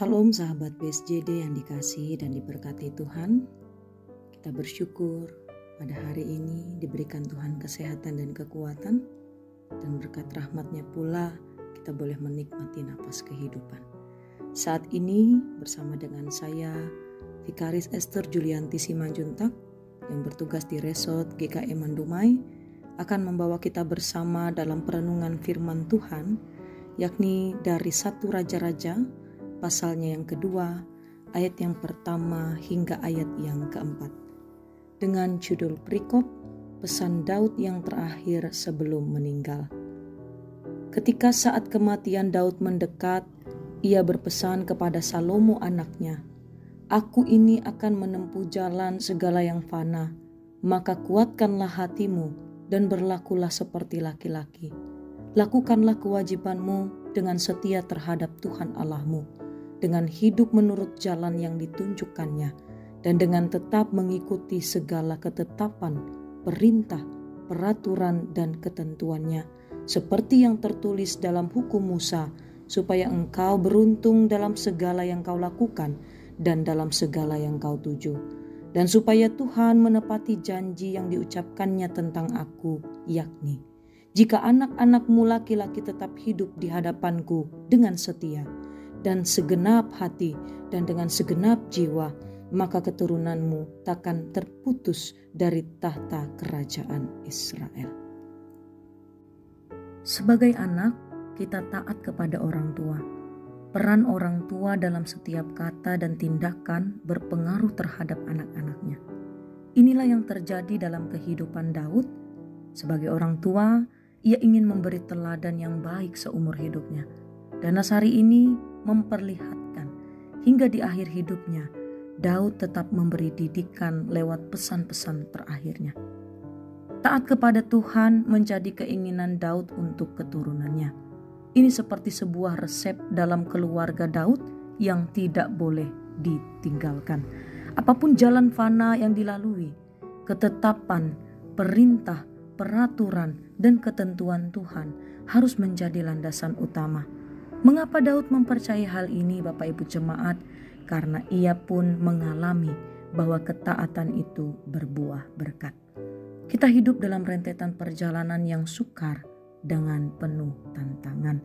Salam sahabat BSJD yang dikasihi dan diberkati Tuhan. Kita bersyukur pada hari ini diberikan Tuhan kesehatan dan kekuatan, dan berkat rahmat-Nya pula kita boleh menikmati napas kehidupan. Saat ini bersama dengan saya, Vikaris Esther Julianti Simanjuntak yang bertugas di Resort GKM Mandumai, akan membawa kita bersama dalam perenungan firman Tuhan, yakni dari 1 Raja-Raja pasalnya yang kedua, ayat yang pertama hingga ayat yang keempat. Dengan judul perikop, pesan Daud yang terakhir sebelum meninggal. Ketika saat kematian Daud mendekat, ia berpesan kepada Salomo anaknya, "Aku ini akan menempuh jalan segala yang fana, maka kuatkanlah hatimu dan berlakulah seperti laki-laki. Lakukanlah kewajibanmu dengan setia terhadap Tuhan Allahmu, dengan hidup menurut jalan yang ditunjukkannya, dan dengan tetap mengikuti segala ketetapan, perintah, peraturan, dan ketentuannya, seperti yang tertulis dalam hukum Musa, supaya engkau beruntung dalam segala yang kau lakukan dan dalam segala yang kau tuju. Dan supaya Tuhan menepati janji yang diucapkannya tentang aku, yakni, jika anak-anakmu laki-laki tetap hidup di hadapanku dengan setia, dan segenap hati dan dengan segenap jiwa, maka keturunanmu takkan terputus dari tahta kerajaan Israel." Sebagai anak, kita taat kepada orang tua. Peran orang tua dalam setiap kata dan tindakan berpengaruh terhadap anak-anaknya. Inilah yang terjadi dalam kehidupan Daud. Sebagai orang tua, ia ingin memberi teladan yang baik seumur hidupnya. Dan Nasari ini memperlihatkan hingga di akhir hidupnya, Daud tetap memberi didikan lewat pesan-pesan terakhirnya. Taat kepada Tuhan menjadi keinginan Daud untuk keturunannya. Ini seperti sebuah resep dalam keluarga Daud yang tidak boleh ditinggalkan. Apapun jalan fana yang dilalui, ketetapan, perintah, peraturan, dan ketentuan Tuhan harus menjadi landasan utama. Mengapa Daud mempercayai hal ini, Bapak Ibu Jemaat? Karena ia pun mengalami bahwa ketaatan itu berbuah berkat. Kita hidup dalam rentetan perjalanan yang sukar dengan penuh tantangan.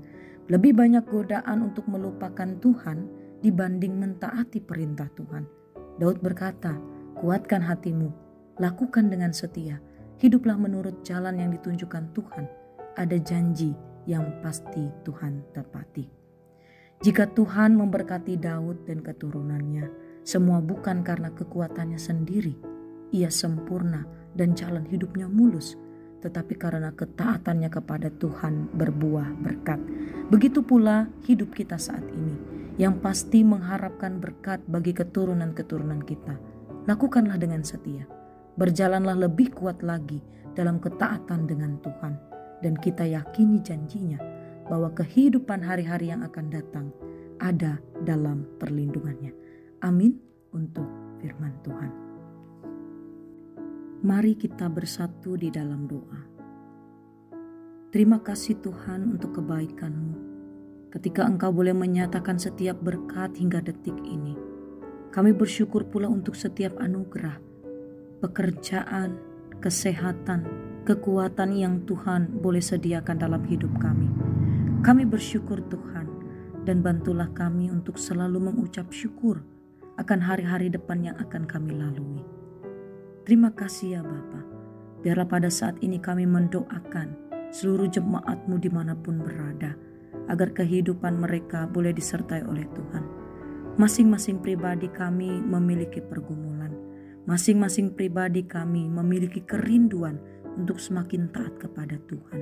Lebih banyak godaan untuk melupakan Tuhan dibanding mentaati perintah Tuhan. Daud berkata, "Kuatkan hatimu, lakukan dengan setia, hiduplah menurut jalan yang ditunjukkan Tuhan. Ada janji yang pasti Tuhan tepati." Jika Tuhan memberkati Daud dan keturunannya, semua bukan karena kekuatannya sendiri, ia sempurna dan jalan hidupnya mulus, tetapi karena ketaatannya kepada Tuhan berbuah berkat. Begitu pula hidup kita saat ini, yang pasti mengharapkan berkat bagi keturunan-keturunan kita. Lakukanlah dengan setia, berjalanlah lebih kuat lagi dalam ketaatan dengan Tuhan, dan kita yakini janjinya bahwa kehidupan hari-hari yang akan datang ada dalam perlindungannya. Amin untuk firman Tuhan. Mari kita bersatu di dalam doa. Terima kasih Tuhan untuk kebaikan-Mu. Ketika Engkau boleh menyatakan setiap berkat hingga detik ini, kami bersyukur pula untuk setiap anugerah, pekerjaan, kesehatan, kekuatan yang Tuhan boleh sediakan dalam hidup kami. Kami bersyukur Tuhan, dan bantulah kami untuk selalu mengucap syukur akan hari-hari depan yang akan kami lalui. Terima kasih ya Bapa. Biarlah pada saat ini kami mendoakan seluruh jemaat-Mu dimanapun berada, agar kehidupan mereka boleh disertai oleh Tuhan. Masing-masing pribadi kami memiliki pergumulan. Masing-masing pribadi kami memiliki kerinduan untuk semakin taat kepada Tuhan.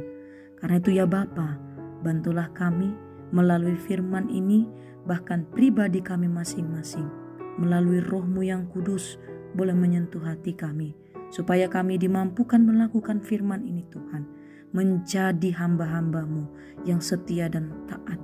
Karena itu ya Bapa, bantulah kami melalui firman ini, bahkan pribadi kami masing-masing, melalui Roh-Mu yang kudus boleh menyentuh hati kami, supaya kami dimampukan melakukan firman ini Tuhan, menjadi hamba-hamba-Mu yang setia dan taat,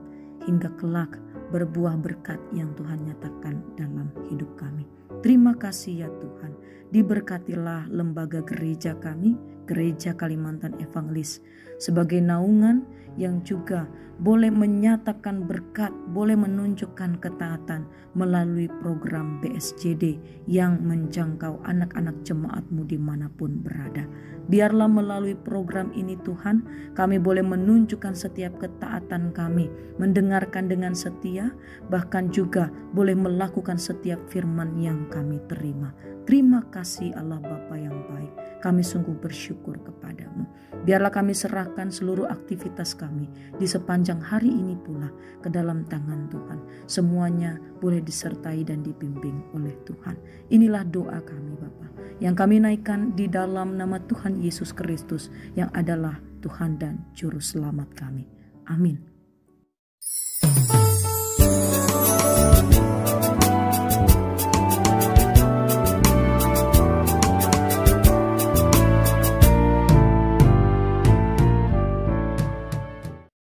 hingga kelak berbuah berkat yang Tuhan nyatakan dalam hidup kami. Terima kasih ya Tuhan, diberkatilah lembaga gereja kami Gereja Kalimantan Evangelis sebagai naungan yang juga boleh menyatakan berkat, boleh menunjukkan ketaatan melalui program BSJD yang menjangkau anak-anak jemaatmu dimanapun berada. Biarlah melalui program ini Tuhan, kami boleh menunjukkan setiap ketaatan kami, mendengarkan dengan setia, bahkan juga boleh melakukan setiap firman yang kami terima. Terima kasih Allah Bapa yang baik, kami sungguh bersyukur kepadamu. Biarlah kami serahkan seluruh aktivitas kami di sepanjang hari ini pula ke dalam tangan Tuhan. Semuanya boleh disertai dan dibimbing oleh Tuhan. Inilah doa kami Bapa, yang kami naikkan di dalam nama Tuhan Yesus Kristus yang adalah Tuhan dan Juru Selamat kami. Amin.